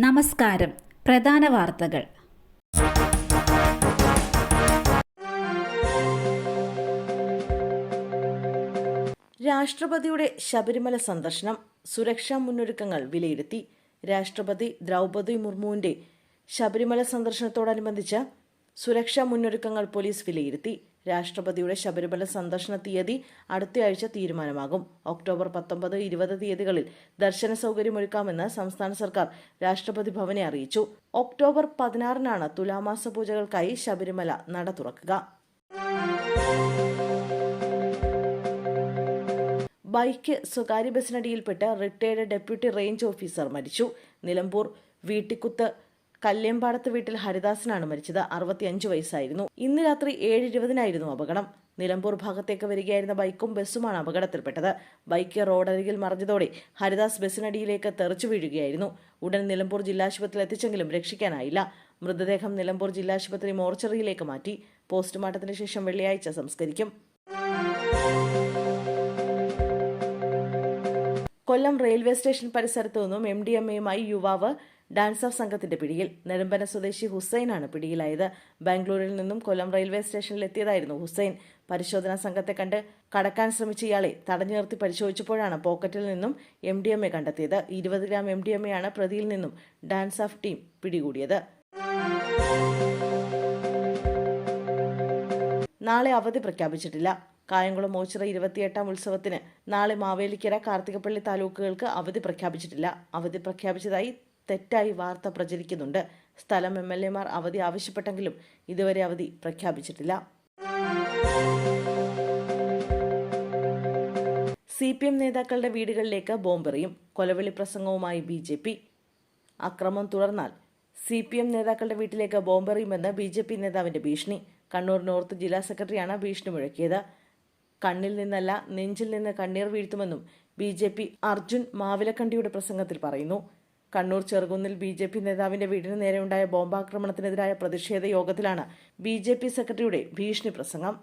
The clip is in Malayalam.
നമസ്കാരം. പ്രധാന വാർത്തകൾ. രാഷ്ട്രപതിയുടെ ശബരിമല സന്ദർശനം, സുരക്ഷാ മുന്നൊരുക്കങ്ങൾ വിലയിരുത്തി. രാഷ്ട്രപതി ദ്രൗപദി മുർമുവിന്റെ ശബരിമല സന്ദർശനത്തോടനുബന്ധിച്ച് സുരക്ഷാ മുന്നൊരുക്കങ്ങൾ പോലീസ് വിലയിരുത്തി. രാഷ്ട്രപതിയുടെ ശബരിമല സന്ദർശന തീയതി അടുത്തയാഴ്ച തീരുമാനമാകും. ഒക്ടോബർ 19, 20 തീയതികളിൽ ദർശന സൗകര്യമൊരുക്കാമെന്ന് സംസ്ഥാന സർക്കാർ രാഷ്ട്രപതി ഭവനെ അറിയിച്ചു. ഒക്ടോബർ 16-നാണ് തുലാമാസ പൂജകൾക്കായി ശബരിമല നട തുറക്കുക. ബൈക്ക് സ്വകാര്യ ബസിനടിയിൽപ്പെട്ട് റിട്ടയർഡ് ഡെപ്യൂട്ടി റേഞ്ച് ഓഫീസർ മരിച്ചു. നിലമ്പൂർ വീട്ടിക്കുത്ത് കല്ലേമ്പാടത്ത് വീട്ടിൽ ഹരിദാസനാണ് മരിച്ചത്. 65 വയസ്സായിരുന്നു. ഇന്ന് രാത്രി 7:20-നായിരുന്നു അപകടം. നിലമ്പൂർ ഭാഗത്തേക്ക് വരികയായിരുന്ന ബൈക്കും ബസ്സുമാണ് അപകടത്തിൽപ്പെട്ടത്. ബൈക്ക് റോഡരികിൽ മറിഞ്ഞതോടെ ഹരിദാസ് ബസിനടിയിലേക്ക് തെറിച്ചു വീഴുകയായിരുന്നു. ഉടൻ നിലമ്പൂർ ജില്ലാശുപത്രിയിൽ എത്തിച്ചെങ്കിലും രക്ഷിക്കാനായില്ല. മൃതദേഹം നിലമ്പൂർ ജില്ലാശുപത്രി മോർച്ചറിയിലേക്ക് മാറ്റി. പോസ്റ്റ്മോർട്ടത്തിന് ശേഷം വെള്ളിയാഴ്ച സംസ്കരിക്കും. കൊല്ലം റെയിൽവേ സ്റ്റേഷൻ പരിസരത്തു നിന്നും MDMA-യുമായി യുവാവ് ഡാൻസ് ഓഫ് സംഘത്തിന്റെ പിടിയിൽ. നെടുമ്പന സ്വദേശി ഹുസൈനാണ് പിടിയിലായത്. ബാംഗ്ലൂരിൽ നിന്നും കൊല്ലം റെയിൽവേ സ്റ്റേഷനിൽ എത്തിയതായിരുന്നു ഹുസൈൻ. പരിശോധനാ സംഘത്തെ കണ്ട് കടക്കാൻ ശ്രമിച്ച ഇയാളെ തടഞ്ഞു നിർത്തി പരിശോധിച്ചപ്പോഴാണ് പോക്കറ്റിൽ നിന്നും MDMA കണ്ടെത്തിയത്. 20 ഗ്രാം MDMA-യാണ് പ്രതിയിൽ നിന്നും ഡാൻസ് ഓഫ് ടീം പിടികൂടിയത്. നാളെ അവധി പ്രഖ്യാപിച്ചിട്ടില്ല. കായംകുളം മോച്ചിറ 28-ാം ഉത്സവത്തിന് നാളെ മാവേലിക്കര, കാർത്തികപ്പള്ളി താലൂക്കുകൾക്ക് അവധി പ്രഖ്യാപിച്ചിട്ടില്ല. അവധി പ്രഖ്യാപിച്ചതായി തെറ്റായി വാർത്ത പ്രചരിക്കുന്നുണ്ട്. സ്ഥലം MLA-മാർ അവധി ആവശ്യപ്പെട്ടെങ്കിലും ഇതുവരെ അവധി പ്രഖ്യാപിച്ചിട്ടില്ല. CPM നേതാക്കളുടെ വീടുകളിലേക്ക് ബോംബെറിയും. കൊലവിളി പ്രസംഗവുമായി BJP. അക്രമം തുടർന്നാൽ CPM നേതാക്കളുടെ വീട്ടിലേക്ക് ബോംബെറിയുമെന്ന് BJP നേതാവിന്റെ ഭീഷണി. കണ്ണൂർ നോർത്ത് ജില്ലാ സെക്രട്ടറിയാണ് ഭീഷണി മുഴക്കിയത്. കണ്ണിൽ നിന്നല്ല, നെഞ്ചിൽ നിന്ന് കണ്ണീർ വീഴ്ത്തുമെന്നും BJP അർജുൻ മാവിലക്കണ്ടിയുടെ പ്രസംഗത്തിൽ പറയുന്നു. കണ്ണൂർ ചെറുകുന്നിൽ BJP നേതാവിന്റെ വീടിന് നേരെയുണ്ടായ ബോംബാക്രമണത്തിനെതിരായ പ്രതിഷേധ യോഗത്തിലാണ് BJP സെക്രട്ടറിയുടെ ഭീഷണി പ്രസംഗം.